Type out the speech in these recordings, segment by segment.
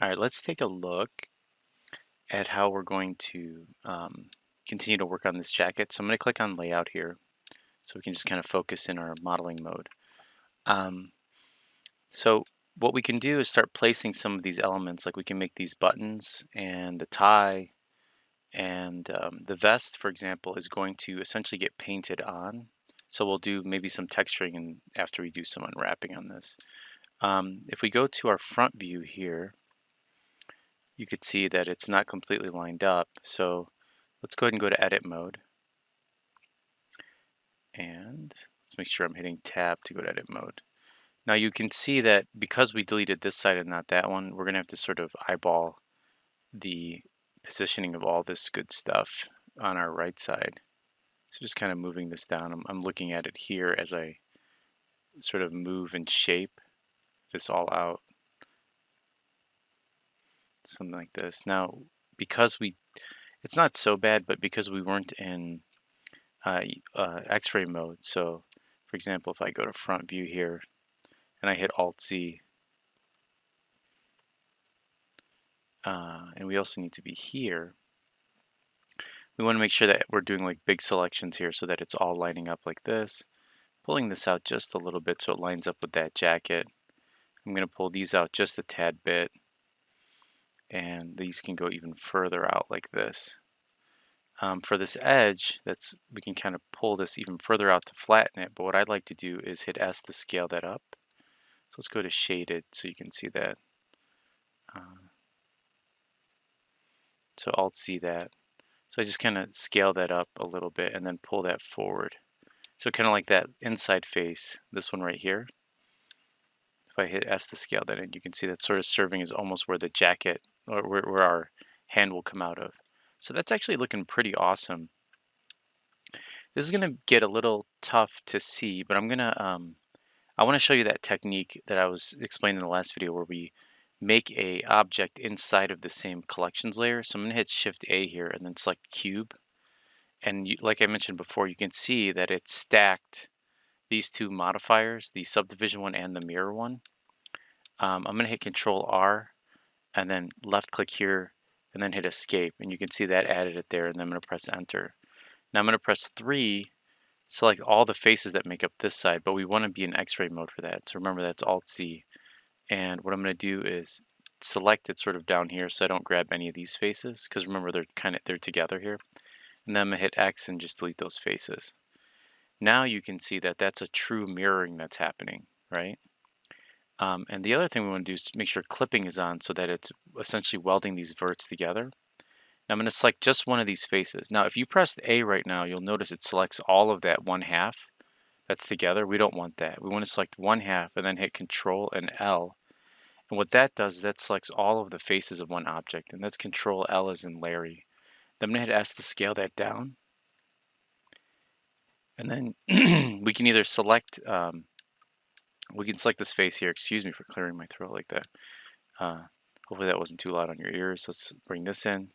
All right, let's take a look at how we're going to continue to work on this jacket. So I'm going to click on layout here so we can just kind of focus in our modeling mode. Um, so what we can do is start placing some of these elements, like we can make these buttons and the tie and the vest, for example, is going to essentially get painted on. So we'll do maybe some texturing and after we do some unwrapping on this. If we go to our front view here, you could see that it's not completely lined up. So let's go ahead and go to edit mode. And let's make sure I'm hitting tab to go to edit mode. Now you can see that because we deleted this side and not that one, we're gonna have to sort of eyeball the positioning of all this good stuff on our right side. So just kind of moving this down. I'm looking at it here as I sort of move and shape this all out. Something like this. Now, because it's not so bad, but because we weren't in X-ray mode. So, for example, if I go to front view here and I hit Alt Z, and we also need to be here. We want to make sure that we're doing like big selections here so that it's all lining up like this. Pulling this out just a little bit so it lines up with that jacket. I'm going to pull these out just a tad bit, and these can go even further out like this. For this edge, we can kind of pull this even further out to flatten it, but what I'd like to do is hit S to scale that up. So let's go to shaded so you can see that. So Alt C that. So I just kind of scale that up a little bit and then pull that forward. So kind of like that inside face, this one right here. If I hit S to scale that in, you can see that's sort of serving as almost where the jacket or where our hand will come out of. So that's actually looking pretty awesome. This is going to get a little tough to see, but I want to show you that technique that I was explaining in the last video where we make a object inside of the same collections layer. So I'm going to hit Shift A here and then select cube. And like I mentioned before, you can see that it's stacked these two modifiers, the subdivision one and the mirror one. I'm going to hit Control R and then left click here and then hit escape. And you can see that added it there, and then I'm going to press enter. Now I'm going to press 3, select all the faces that make up this side, but we want to be in X-ray mode for that. So remember that's Alt Z. And what I'm going to do is select it sort of down here so I don't grab any of these faces, because remember they're together here. And then I'm going to hit X and just delete those faces. Now you can see that that's a true mirroring that's happening, right? And the other thing we want to do is make sure clipping is on so that it's essentially welding these verts together. Now I'm going to select just one of these faces. Now if you press A right now, you'll notice it selects all of that one half that's together. We don't want that. We want to select one half and then hit Control and L. And what that does is that selects all of the faces of one object, and that's Control L as in Larry. Then I'm going to hit S to scale that down. And then we can either select this face here. Excuse me for clearing my throat like that. Hopefully that wasn't too loud on your ears. Let's bring this in.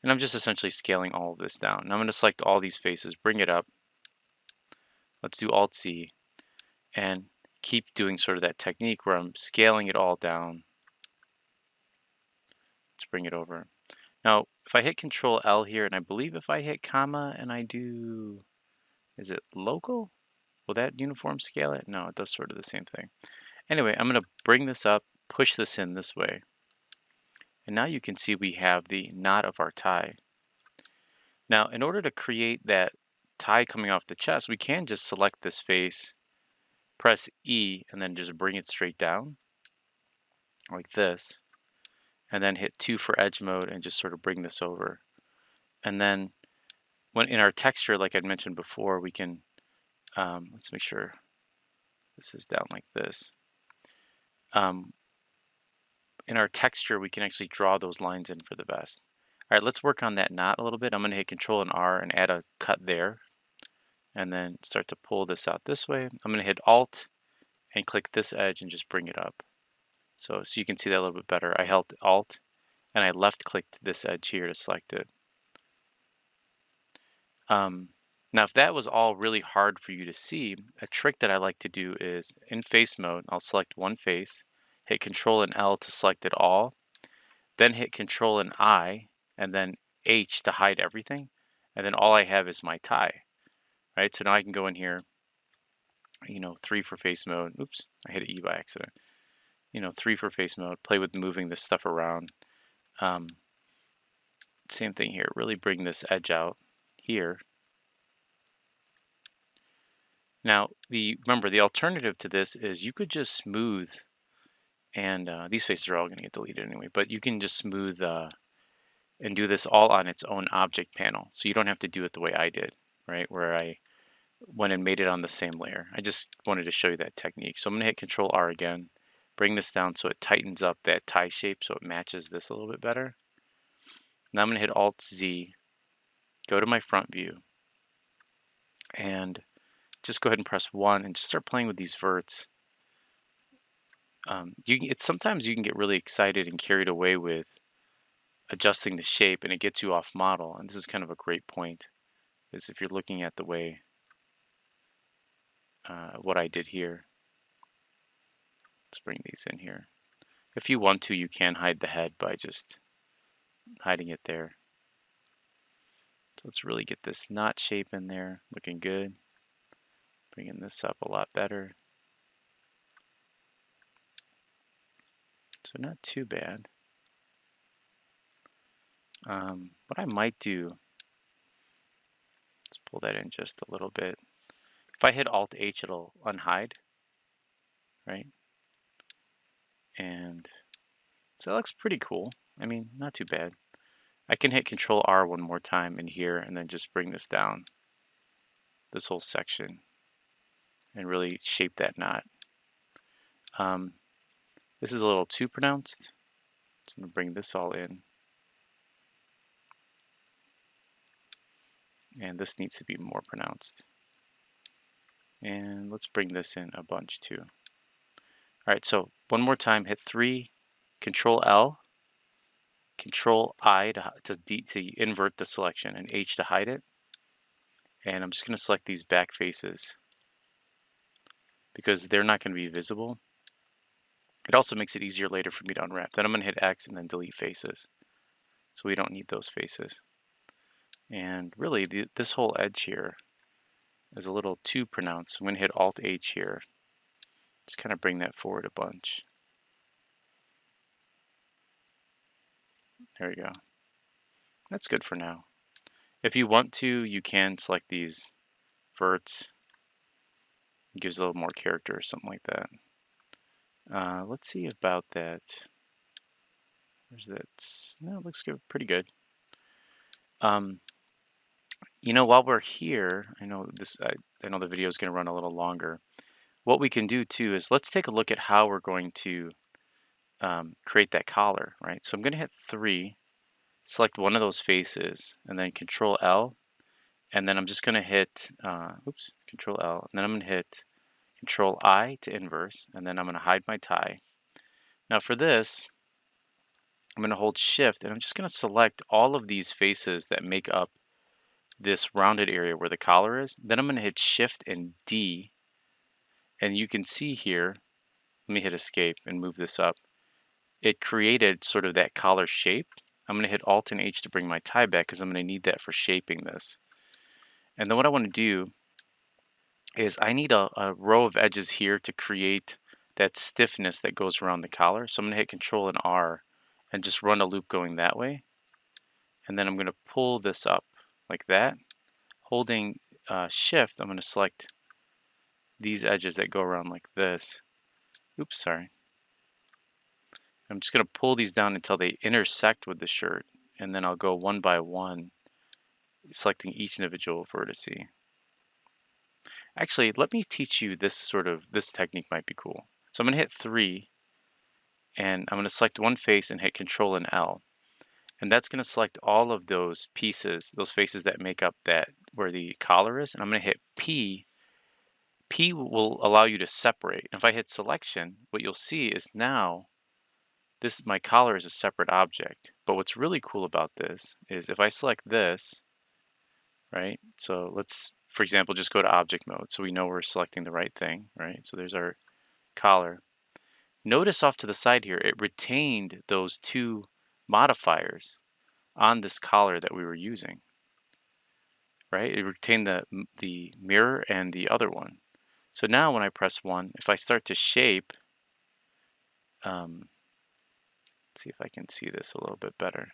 And I'm just essentially scaling all of this down. Now I'm going to select all these faces, bring it up. Let's do Alt C and keep doing sort of that technique where I'm scaling it all down. Let's bring it over. Now, if I hit Control L here, and I believe if I hit comma and I do, is it local? Will that uniform scale it? No, it does sort of the same thing. Anyway, I'm going to bring this up, push this in this way. And now you can see we have the knot of our tie. Now, in order to create that tie coming off the chest, we can just select this face, press E, and then just bring it straight down like this. And then hit 2 for edge mode and just sort of bring this over. And then when in our texture, like I mentioned before, we can, let's make sure this is down like this. In our texture, we can actually draw those lines in for the best. All right, let's work on that knot a little bit. I'm going to hit Control and R and add a cut there, and then start to pull this out this way. I'm going to hit Alt and click this edge and just bring it up. So you can see that a little bit better. I held Alt and I left clicked this edge here to select it. Now, if that was all really hard for you to see, a trick that I like to do is in face mode, I'll select one face, hit Control and L to select it all, then hit Control and I, and then H to hide everything. And then all I have is my tie, right? So now I can go in here, 3 for face mode. Oops, I hit an E by accident. 3 for face mode, play with moving this stuff around. Same thing here, really bring this edge out here. Now, remember, the alternative to this is you could just smooth, and these faces are all going to get deleted anyway, but you can just smooth and do this all on its own object panel. So you don't have to do it the way I did, right? Where I went and made it on the same layer. I just wanted to show you that technique. So I'm going to hit Control R again, bring this down so it tightens up that tie shape so it matches this a little bit better. Now I'm going to hit Alt Z, go to my front view, and just go ahead and press 1 and just start playing with these verts. Sometimes you can get really excited and carried away with adjusting the shape and it gets you off model. And this is kind of a great point, is if you're looking at the way what I did here. Let's bring these in here. If you want to, you can hide the head by just hiding it there. So let's really get this knot shape in there, looking good. Bringing this up a lot better. So not too bad. What I might do, let's pull that in just a little bit. If I hit Alt H, it'll unhide, right? And so that looks pretty cool. I mean, not too bad. I can hit Control R one more time in here and then just bring this down, this whole section, and really shape that knot. This is a little too pronounced, so I'm going to bring this all in. And this needs to be more pronounced. And let's bring this in a bunch too. All right, so one more time, hit 3, Control L, Control I to invert the selection, and H to hide it. And I'm just going to select these back faces because they're not going to be visible. It also makes it easier later for me to unwrap. Then I'm going to hit X and then delete faces. So we don't need those faces. And really, this whole edge here is a little too pronounced. I'm going to hit Alt H here. Just kind of bring that forward a bunch. There we go. That's good for now. If you want to, you can select these verts. It gives a little more character or something like that. Let's see about that. Where's that? No, it looks good, pretty good. While we're here, I know the video is going to run a little longer. What we can do too is let's take a look at how we're going to create that collar, right? So I'm going to hit 3, select one of those faces, and then Control L, and then I'm just going to hit Control L, and then I'm going to hit Control I to inverse, and then I'm going to hide my tie. Now for this, I'm going to hold Shift, and I'm just going to select all of these faces that make up this rounded area where the collar is. Then I'm going to hit Shift and D, and you can see here, let me hit Escape and move this up. It created sort of that collar shape. I'm going to hit Alt and H to bring my tie back because I'm going to need that for shaping this. And then what I want to do is I need a row of edges here to create that stiffness that goes around the collar. So I'm going to hit Control and R and just run a loop going that way. And then I'm going to pull this up like that. Holding Shift, I'm going to select these edges that go around like this. Oops, sorry. I'm just going to pull these down until they intersect with the shirt. And then I'll go one by one, selecting each individual vertex. Actually, let me teach you this technique might be cool. So I'm going to hit 3, and I'm going to select one face and hit Control and L. And that's going to select all of those pieces, those faces that make up where the collar is. And I'm going to hit P. P will allow you to separate. If I hit selection, what you'll see is now my collar is a separate object. But what's really cool about this is if I select this, right? So let's, for example, just go to object mode so we know we're selecting the right thing, right? So there's our collar. Notice off to the side here, it retained those 2 modifiers on this collar that we were using, right? It retained the mirror and the other one. So now when I press 1, if I start to shape, let's see if I can see this a little bit better,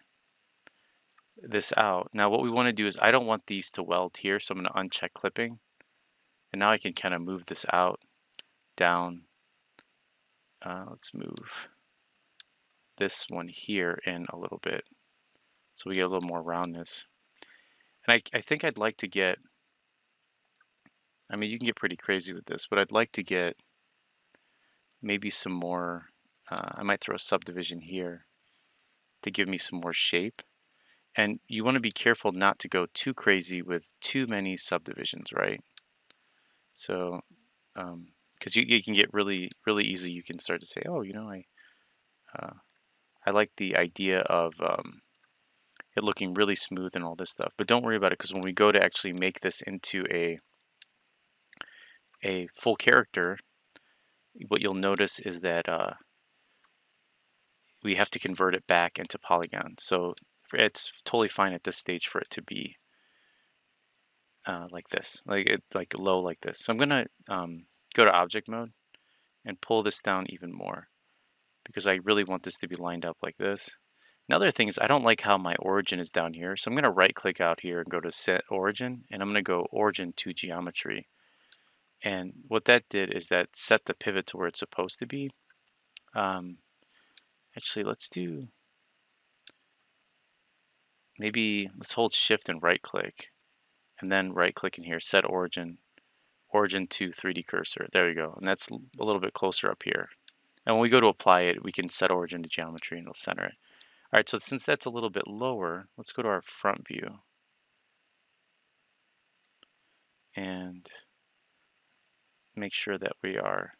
this out. Now what we want to do is I don't want these to weld here, so I'm going to uncheck clipping. And now I can kind of move this out, down. Let's move this one here in a little bit so we get a little more roundness. And I think I'd like to get, I mean, you can get pretty crazy with this, but I'd like to get maybe some more, I might throw a subdivision here to give me some more shape. And you want to be careful not to go too crazy with too many subdivisions, right? So, because you can get really easy, you can start to say, oh, you know, I like the idea of it looking really smooth and all this stuff. But don't worry about it, because when we go to actually make this into a full character, what you'll notice is that we have to convert it back into polygons. So it's totally fine at this stage for it to be like this, like low like this. So I'm gonna go to object mode and pull this down even more, because I really want this to be lined up like this. Another thing is I don't like how my origin is down here, so I'm going to right click out here and go to set origin, and I'm going to go origin to geometry. And what that did is that set the pivot to where it's supposed to be. Actually, let's do, maybe let's hold shift and right click, and then right click in here, set origin, origin to 3D cursor. There we go. And that's a little bit closer up here. And when we go to apply it, we can set origin to geometry and it'll center it. All right, so since that's a little bit lower, let's go to our front view. And make sure that we are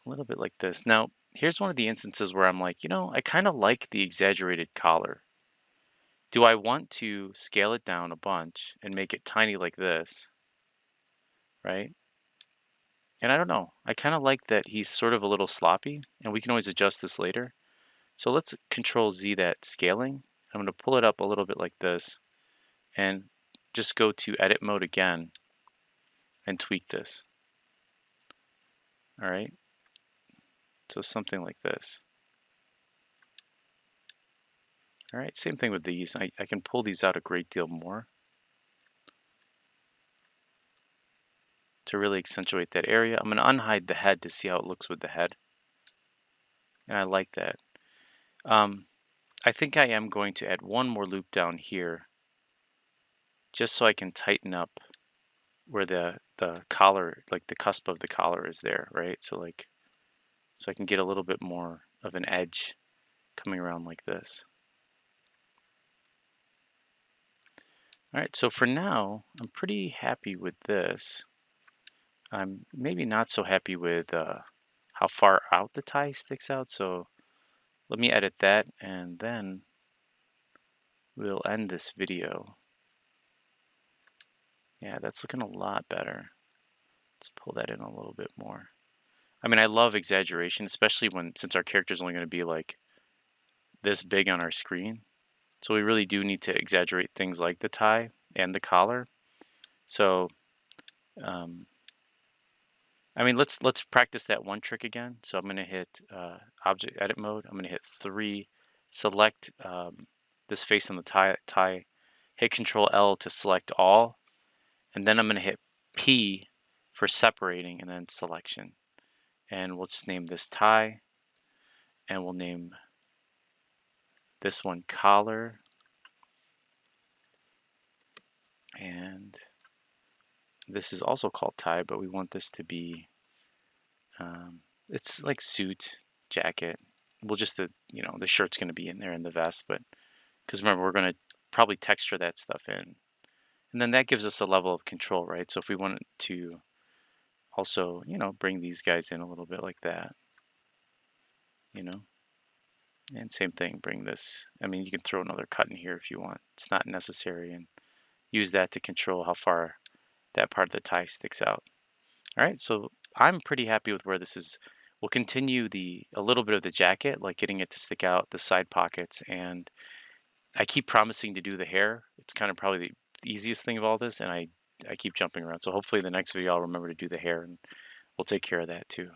a little bit like this. Now, here's one of the instances where I'm like, you know, I kind of like the exaggerated collar. Do I want to scale it down a bunch and make it tiny like this, right? And I don't know. I kind of like that he's sort of a little sloppy, and we can always adjust this later. So let's Control Z that scaling. I'm going to pull it up a little bit like this and just go to edit mode again and tweak this. All right. So something like this. All right, same thing with these. I can pull these out a great deal more to really accentuate that area. I'm going to unhide the head to see how it looks with the head. And I like that. I think I am going to add one more loop down here just so I can tighten up where the collar, like the cusp of the collar is there, right? So I can get a little bit more of an edge coming around like this. All right, so for now, I'm pretty happy with this. I'm maybe not so happy with how far out the tie sticks out, so let me edit that and then we'll end this video. Yeah, that's looking a lot better. Let's pull that in a little bit more. I mean, I love exaggeration, especially since our character is only going to be like this big on our screen. So we really do need to exaggerate things like the tie and the collar. So, I mean, let's practice that one trick again. So I'm going to hit object edit mode. I'm going to hit 3, select this face on the tie, hit Control L to select all, and then I'm going to hit P for separating and then selection. And we'll just name this tie, and we'll name this one collar, and this is also called tie, but we want this to be, it's like suit, jacket. We'll just, you know, the shirt's going to be in there and the vest, but because remember, we're going to probably texture that stuff in. And then that gives us a level of control, right? So if we wanted to also, you know, bring these guys in a little bit like that, you know, and same thing, bring this, I mean, you can throw another cut in here if you want. It's not necessary, and use that to control how far that part of the tie sticks out. All right, so I'm pretty happy with where this is, we'll continue a little bit of the jacket, like getting it to stick out the side pockets. And I keep promising to do the hair. It's kind of probably the easiest thing of all this, and I keep jumping around. So hopefully the next video I'll remember to do the hair, and we'll take care of that too.